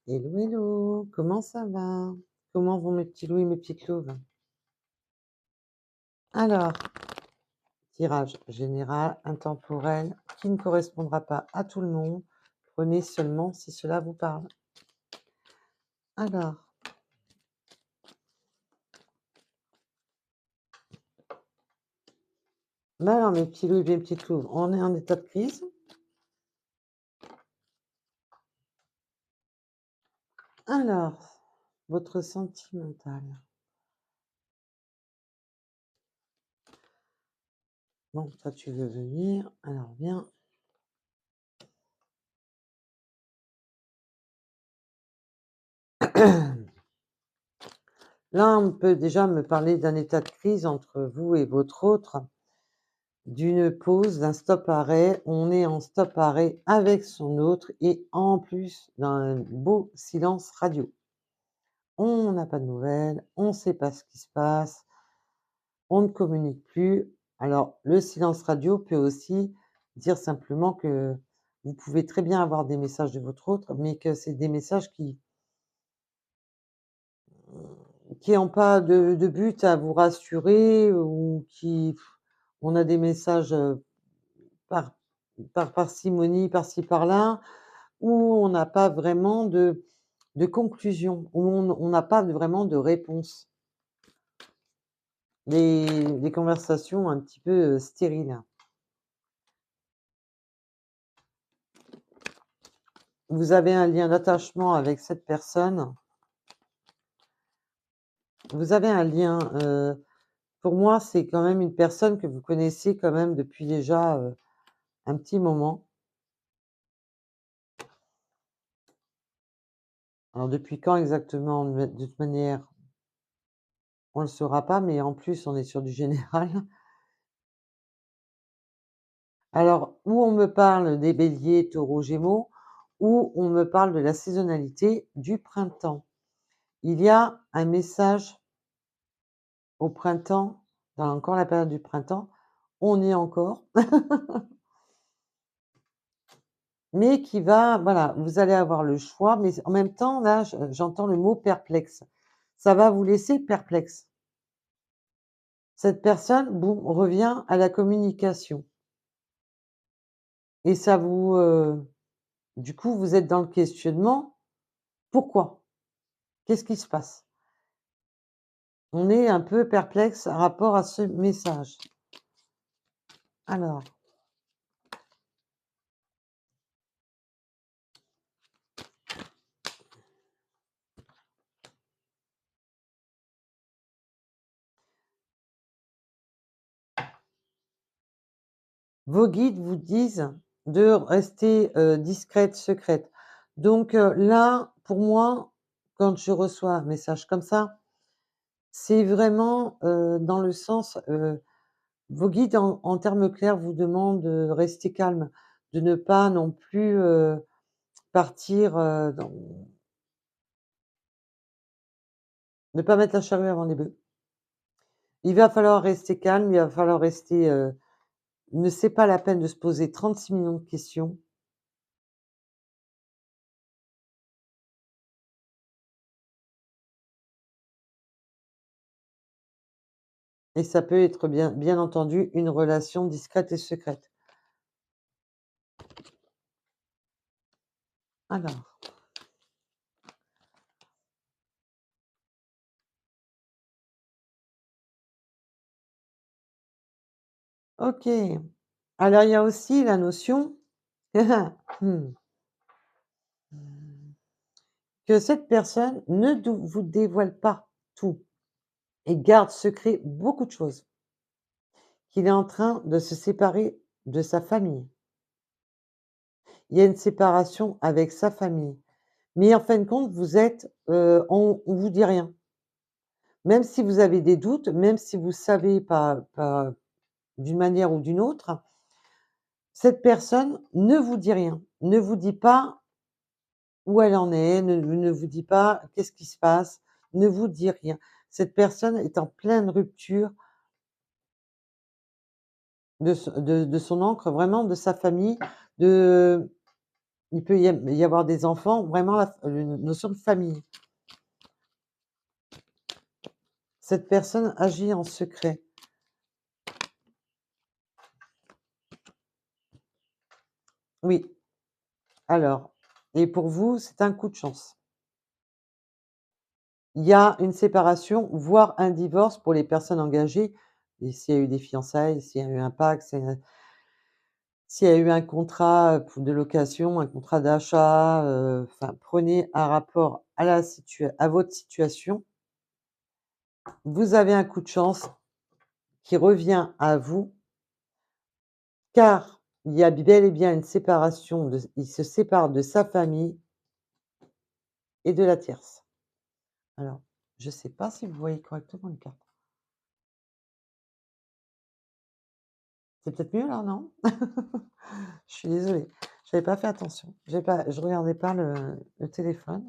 Hello, hello, comment ça va? Comment vont mes petits loups et mes petites louves? Alors, tirage général, intemporel, qui ne correspondra pas à tout le monde. Prenez seulement si cela vous parle. Alors, alors mes petits loups et mes petites louves, on est en état de crise. Alors, votre sentimental. Bon, toi tu veux venir, alors viens. Là, on peut déjà me parler d'un état de crise entre vous et votre autre. D'une pause, d'un stop-arrêt. On est en stop-arrêt avec son autre et en plus d'un beau silence radio. On n'a pas de nouvelles, on ne sait pas ce qui se passe, on ne communique plus. Alors, le silence radio peut aussi dire simplement que vous pouvez très bien avoir des messages de votre autre, mais que c'est des messages qui n'ont pas de but à vous rassurer ou qui on a des messages, par parcimonie, par-ci par-là, où on n'a pas vraiment de conclusion, où on n'a pas vraiment de réponse. Des conversations un petit peu, stériles. Vous avez un lien d'attachement avec cette personne. Vous avez un lien, pour moi, c'est quand même une personne que vous connaissez quand même depuis déjà, un petit moment. Alors depuis quand exactement? De toute manière, on ne le saura pas, mais en plus, on est sur du général. Alors, ou on me parle des béliers, taureaux, gémeaux, ou on me parle de la saisonnalité du printemps. Il y a un message au printemps, dans encore la période du printemps, on y est encore, mais qui va, voilà, vous allez avoir le choix, mais en même temps, là, j'entends le mot perplexe. Ça va vous laisser perplexe. Cette personne, boum, revient à la communication. Et ça vous, du coup, vous êtes dans le questionnement. Pourquoi? Qu'est-ce qui se passe? On est un peu perplexe par rapport à ce message. Alors, vos guides vous disent de rester, discrète, secrète. Donc, là, pour moi, quand je reçois un message comme ça, c'est vraiment, dans le sens, vos guides en termes clairs vous demandent de rester calme, de ne pas non plus, partir, dans ne pas mettre la charrue avant les bœufs. Il va falloir rester calme, il va falloir rester, ne c'est pas la peine de se poser 36 millions de questions. Et ça peut être bien entendu une relation discrète et secrète. Alors, OK. Alors il y a aussi la notion mmh, que cette personne ne dou vous dévoile pas tout et garde secret beaucoup de choses. Qu'il est en train de se séparer de sa famille. Il y a une séparation avec sa famille. Mais en fin de compte, vous êtes, on vous dit rien. Même si vous avez des doutes, même si vous savez pas d'une manière ou d'une autre, cette personne ne vous dit rien, ne vous dit pas où elle en est, ne vous dit pas qu'est-ce qui se passe, ne vous dit rien. Cette personne est en pleine rupture de son ancre, vraiment de sa famille, de il peut y avoir des enfants, vraiment la notion de famille. Cette personne agit en secret. Oui, alors et pour vous, c'est un coup de chance. Il y a une séparation, voire un divorce pour les personnes engagées et s'il y a eu des fiançailles, s'il y a eu un pacte, s'il y a eu un contrat, de location, un contrat d'achat, enfin, prenez un rapport à votre situation. Vous avez un coup de chance qui revient à vous, car il y a bel et bien une séparation il se sépare de sa famille et de la tierce. Alors, je ne sais pas si vous voyez correctement les cartes. C'est peut-être mieux là, non? Je suis désolée, j'avais pas fait attention. Je regardais pas le téléphone.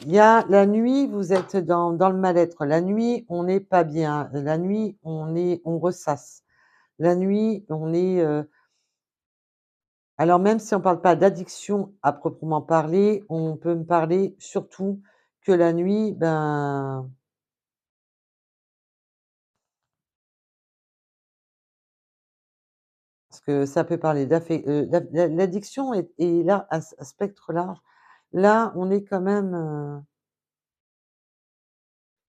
Il y a la nuit, vous êtes dans le mal-être. La nuit, on n'est pas bien. La nuit, on ressasse. La nuit, alors même si on parle pas d'addiction à proprement parler, on peut me parler surtout que la nuit, ben, parce que ça peut parler l'addiction est là à spectre large. Là, on est quand même,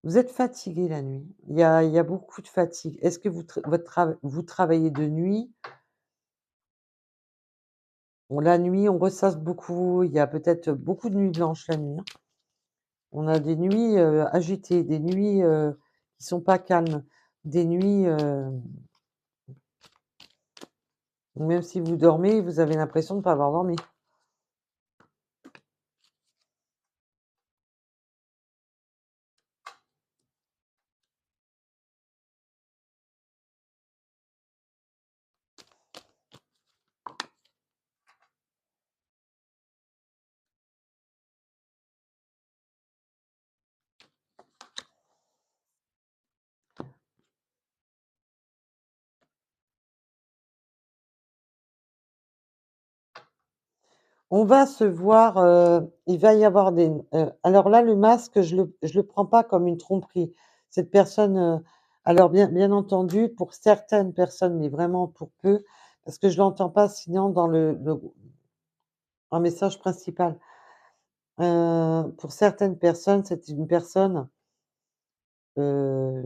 vous êtes fatigué la nuit. Il y a beaucoup de fatigue. Est-ce que vous travaillez de nuit? Bon, la nuit, on ressasse beaucoup, il y a peut-être beaucoup de nuits blanches la nuit, hein. On a des nuits, agitées, des nuits, qui sont pas calmes, des nuits, où même si vous dormez, vous avez l'impression de ne pas avoir dormi. On va se voir, il va y avoir alors là, le masque, je le prends pas comme une tromperie. Cette personne, alors bien entendu, pour certaines personnes, mais vraiment pour peu, parce que je l'entends pas sinon dans un message principal. Pour certaines personnes, c'est une personne, heu,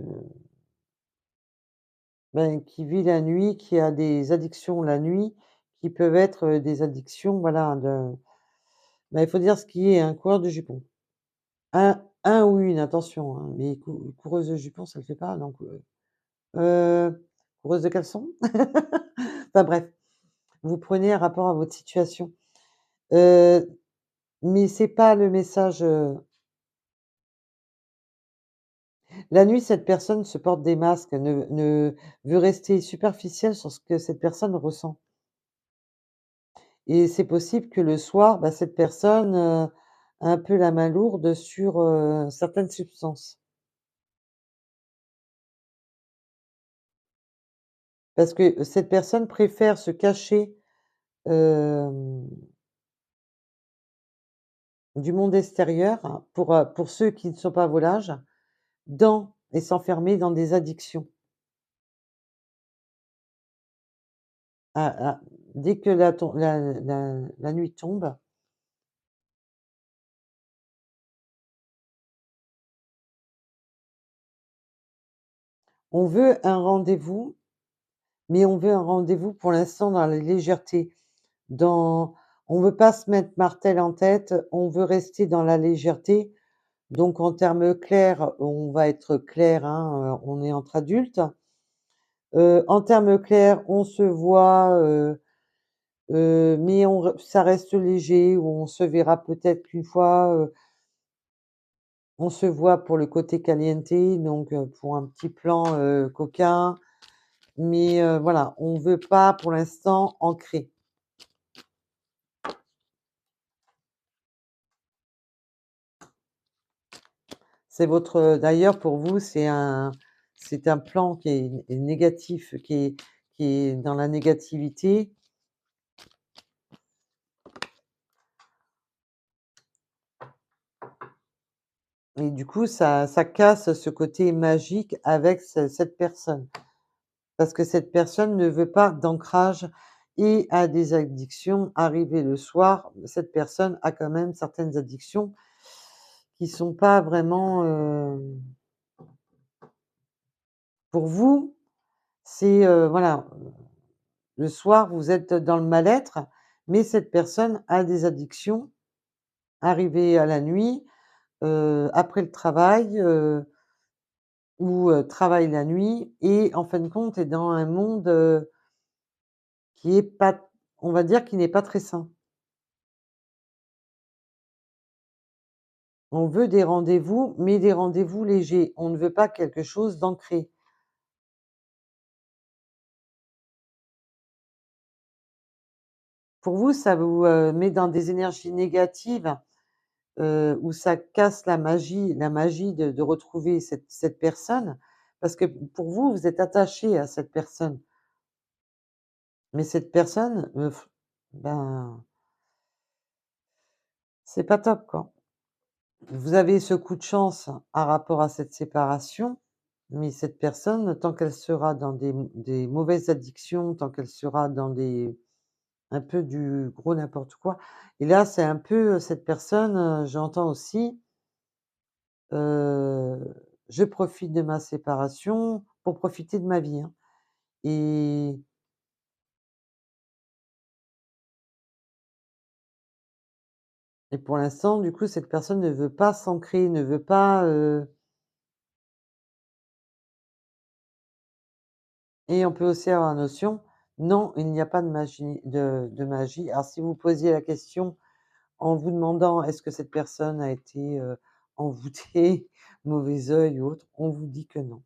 ben, qui vit la nuit, qui a des addictions la nuit, qui peuvent être, des addictions, voilà, il faut dire ce qui est, un coureur de jupons. Un ou une, attention, hein, mais coureuse de jupons, ça le fait pas, donc coureuse de caleçon? Enfin bref, vous prenez un rapport à votre situation. Heu, mais c'est pas le message, la nuit, cette personne se porte des masques, ne veut rester superficielle sur ce que cette personne ressent et c'est possible que le soir, bah, cette personne, a un peu la main lourde sur, certaines substances. Parce que cette personne préfère se cacher, hem, du monde extérieur pour ceux qui ne sont pas à vos âge, et s'enfermer dans des addictions. À dès que la nuit tombe, on veut un rendez-vous, mais on veut un rendez-vous pour l'instant dans la légèreté. Dans On veut pas se mettre martel en tête, on veut rester dans la légèreté. Donc en termes clairs, on va être clair, hein, on est entre adultes. En termes clairs, on se voit, mais ça reste léger, ou on se verra peut-être qu'une fois, on se voit pour le côté caliente, donc pour un petit plan, coquin, mais voilà, on veut pas pour l'instant ancrer. C'est votre, d'ailleurs pour vous, c'est un c'est un plan qui est négatif, qui est dans la négativité et du coup ça casse ce côté magique avec cette personne. Parce que cette personne ne veut pas d'ancrage et a des addictions. Arrivé le soir, cette personne a quand même certaines addictions qui sont pas vraiment, pour vous, c'est, voilà, le soir, vous êtes dans le mal-être, mais cette personne a des addictions. Arrivé à la nuit, après le travail, ou, travaille la nuit et en fin de compte est dans un monde, qui est pas on va dire qui n'est pas très sain. On veut des rendez-vous, mais des rendez-vous légers. On ne veut pas quelque chose d'ancré. Pour vous, ça vous, met dans des énergies négatives, où ça casse la magie de retrouver cette personne, parce que pour vous, vous êtes attaché à cette personne. Mais cette personne, ben, c'est pas top, quoi. Vous avez ce coup de chance par rapport à cette séparation, mais cette personne, tant qu'elle sera dans des mauvaises addictions, tant qu'elle sera dans des un peu du gros n'importe quoi et là, c'est un peu, cette personne, j'entends aussi, heu: «Je profite de ma séparation pour profiter de ma vie», hein et pour l'instant, du coup, cette personne ne veut pas s'ancrer, ne veut pas, et on peut aussi avoir la notion: «Non, il n'y a pas de magie». Alors si vous posiez la question en vous demandant: «Est-ce que cette personne a été, envoûtée, mauvais œil ou autre?» on vous dit que non.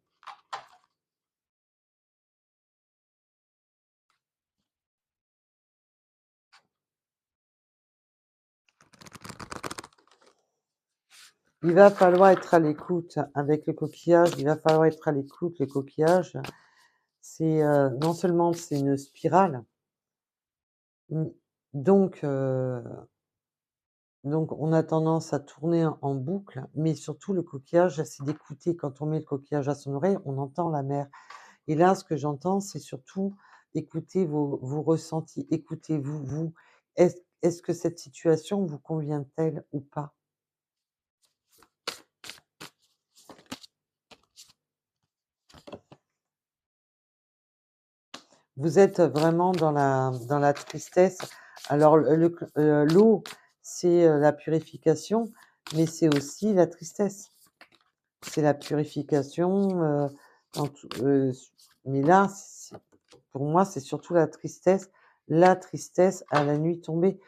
Il va falloir être à l'écoute avec le coquillage, il va falloir être à l'écoute. Le coquillage, c'est, non seulement c'est une spirale, mmh, donc on a tendance à tourner en boucle, mais surtout le coquillage, c'est d'écouter. Quand on met le coquillage à son oreille, on entend la mer et là, ce que j'entends, c'est surtout écouter vos ressentis. Écoutez-vous, vous. Est-ce que cette situation vous convient-elle ou pas? Vous êtes vraiment dans la tristesse. Alors l'eau, c'est, la purification, mais c'est aussi la tristesse. C'est la purification, dans tout mais là, pour moi, c'est surtout la tristesse à la nuit tombée.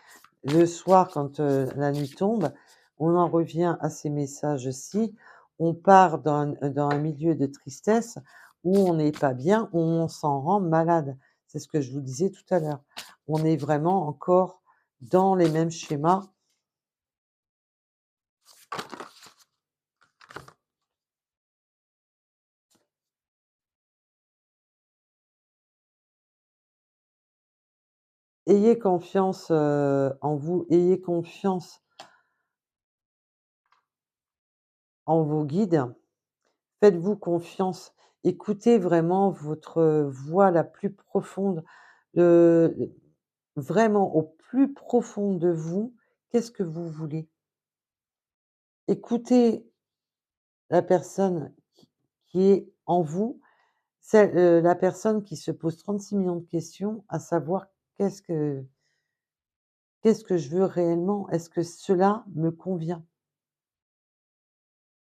Le soir, quand, la nuit tombe, on en revient à ces messages-ci. On part dans un milieu de tristesse où on n'est pas bien, où on s'en rend malade. C'est ce que je vous disais tout à l'heure. On est vraiment encore dans les mêmes schémas. Ayez confiance, en vous, ayez confiance en vos guides. Faites-vous confiance. Écoutez vraiment votre, voix la plus profonde, heu, vraiment au plus profond de vous, qu'est-ce que vous voulez? Écoutez la personne qui est en vous, la personne qui se pose 36 millions de questions, à savoir: «Qu'est-ce que qu'est-ce que je veux réellement? Est-ce que cela me convient?»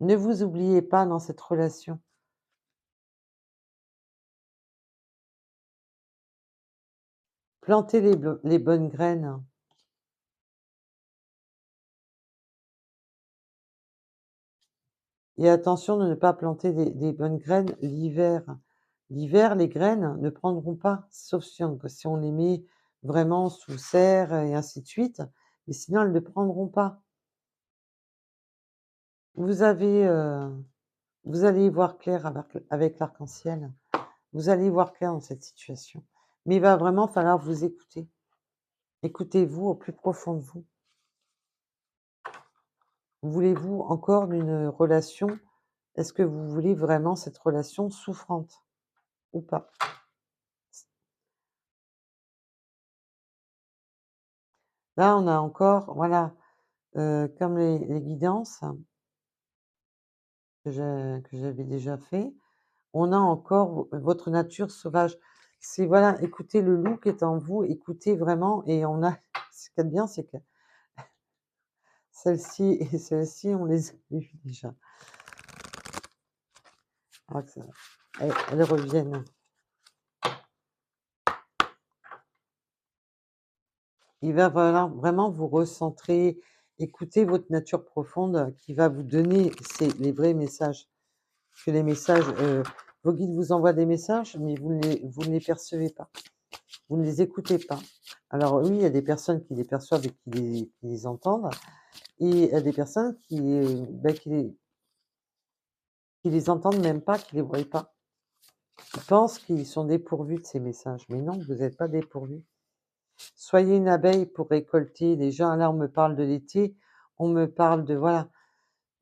Ne vous oubliez pas dans cette relation. Plantez les bonnes graines. Et attention de ne pas planter des bonnes graines l'hiver. L'hiver, les graines ne prendront pas, sauf si on les met vraiment sous serre et ainsi de suite, mais sinon elles ne prendront pas. Vous avez, Vous allez y voir clair avec l'arc-en-ciel. Vous allez y voir clair dans cette situation. Mais il va vraiment falloir vous écouter. Écoutez-vous au plus profond de vous. Voulez-vous encore d'une relation? Est-ce que vous voulez vraiment cette relation souffrante ou pas? Là, on a encore, voilà, comme les guidances que j'avais déjà fait, on a encore votre nature sauvage. C'est voilà, écoutez le loup qui est en vous, écoutez vraiment et on a ce qu'il y a de bien, c'est que celles-ci et celles-ci, on les a eues déjà. Ah que ça elles reviennent. Il va falloir vraiment vous recentrer, écouter votre nature profonde qui va vous donner les vrais messages. Que les messages, vos guides vous envoient des messages, mais vous ne les percevez pas. Vous ne les écoutez pas. Alors oui, il y a des personnes qui les perçoivent et qui les entendent, et il y a des personnes qui les entendent même pas, qui les voient pas. Ils pensent qu'ils sont dépourvus de ces messages, mais non, vous n'êtes pas dépourvus. Soyez une abeille pour récolter. Les gens, là, on me parle de l'été, on me parle de voilà,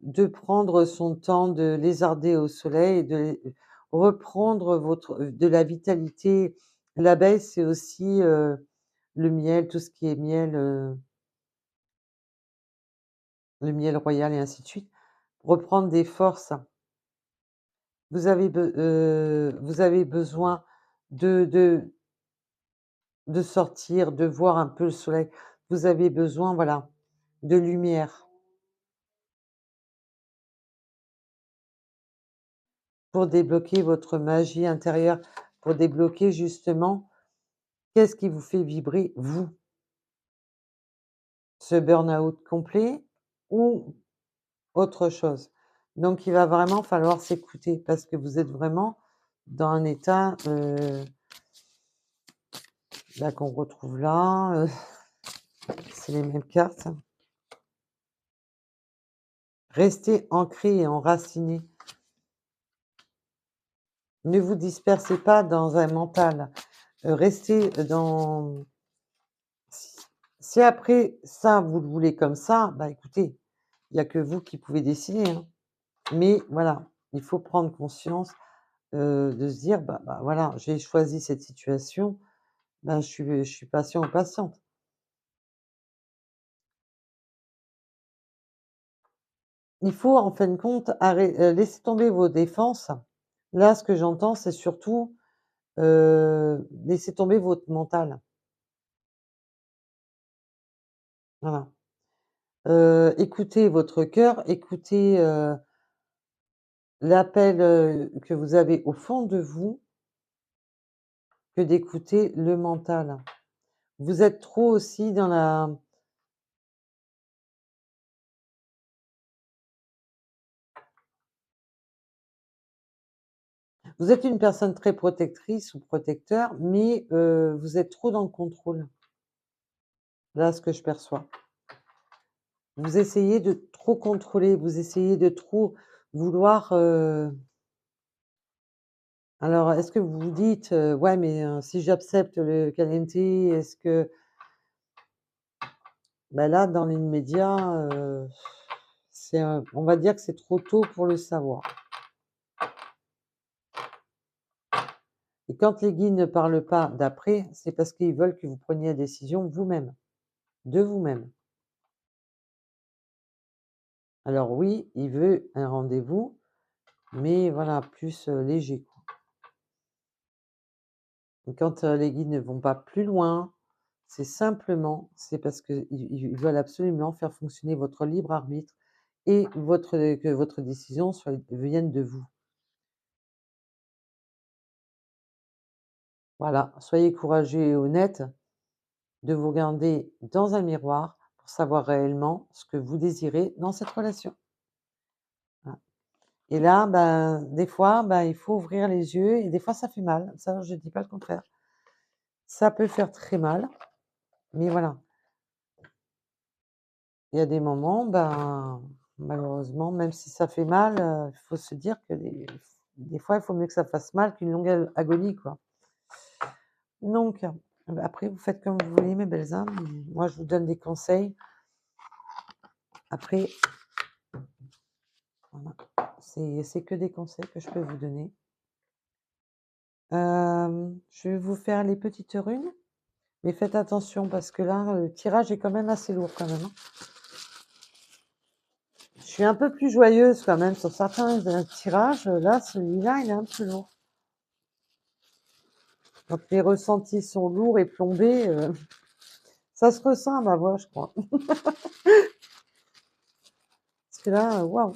de prendre son temps, de lézarder au soleil, de reprendre de la vitalité. L'abeille, c'est aussi, le miel, tout ce qui est miel, le miel royal et ainsi de suite. Reprendre des forces. Vous avez besoin de de de sortir, de voir un peu le soleil. Vous avez besoin, voilà, de lumière pour débloquer votre magie intérieure, pour débloquer justement qu'est-ce qui vous fait vibrer, vous? Ce burn-out complet ou autre chose? Donc il va vraiment falloir s'écouter parce que vous êtes vraiment dans un état, là qu'on retrouve là, c'est les mêmes cartes. Restez ancré et enraciné. Ne vous dispersez pas dans un mental. Restez dans si après ça, vous le voulez comme ça, bah, écoutez, il y a que vous qui pouvez décider, hein. Mais voilà, il faut prendre conscience, de se dire: «Bah, voilà, j'ai choisi cette situation, ben, je suis patient ou patiente». Il faut en fin de compte laisser tomber vos défenses. Là, ce que j'entends, c'est surtout, laisser tomber votre mental. Voilà. Écoutez votre cœur, écoutez, l'appel, que vous avez au fond de vous, que d'écouter le mental. Vous êtes trop aussi dans la vous êtes une personne très protectrice ou protecteur, mais vous êtes trop dans le contrôle. Là, ce que je perçois. Vous essayez de trop contrôler, vous essayez de trop vouloir, alors est-ce que vous vous dites: «Ouais, mais si j'accepte le caliente, est-ce que» bah, là, dans l'immédiat, on va dire que c'est trop tôt pour le savoir. Et quand les guides ne parlent pas d'après, c'est parce qu'ils veulent que vous preniez la décision vous-même, de vous-même. Alors oui, il veut un rendez-vous, mais voilà, plus, léger, quoi. Et quand, les guides ne vont pas plus loin, c'est parce qu'ils veulent absolument faire fonctionner votre libre arbitre et que votre décision vienne de vous. Voilà, soyez courageux et honnête de vous regarder dans un miroir pour savoir réellement ce que vous désirez dans cette relation. Voilà. Et là, ben, des fois, ben, il faut ouvrir les yeux et des fois ça fait mal, ça je ne dis pas le contraire. Ça peut faire très mal, mais voilà, il y a des moments, ben, Malheureusement, même si ça fait mal, il faut se dire que des fois, il faut mieux que ça fasse mal qu'une longue agonie, quoi. Donc, après, vous faites comme vous voulez, mes belles âmes. Moi, je vous donne des conseils. Après, voilà, c'est que des conseils que je peux vous donner. Je vais vous faire les petites runes, mais faites attention parce que là, le tirage est quand même assez lourd quand même, hein. Je suis un peu plus joyeuse quand même sur certains, tirages, là, celui-là, il est un peu lourd. Quand les ressentis sont lourds et plombés, ça se ressent à ma voix, je crois. Parce que là, waouh!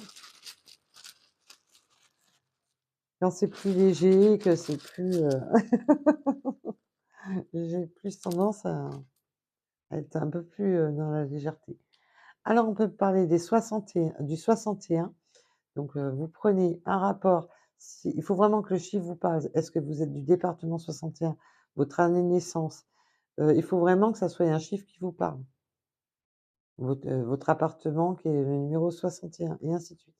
Quand c'est plus léger, que c'est plus, j'ai plus tendance à être un peu plus, dans la légèreté. Alors on peut parler des 61 du 61. Donc, vous prenez un rapport, il faut vraiment que le chiffre vous parle. Est-ce que vous êtes du département 61, votre année de naissance? Il faut vraiment que ça soit un chiffre qui vous parle. Votre appartement qui est le numéro 61 et ainsi de suite.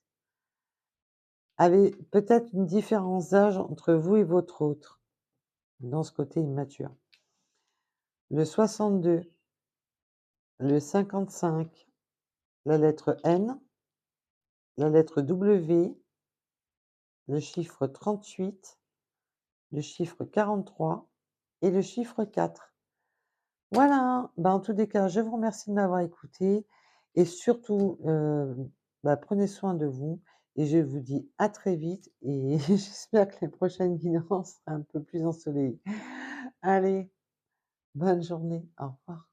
Avez peut-être une différence d'âge entre vous et votre autre, dans ce côté immature. Le 62, le 55, la lettre N, la lettre W, le chiffre 38, le chiffre 43 et le chiffre 4. Voilà, en tous les cas, je vous remercie de m'avoir écouté et surtout, prenez soin de vous et je vous dis à très vite et j'espère que les prochaines guidances sera un peu plus ensoleillées. Allez, bonne journée, au revoir.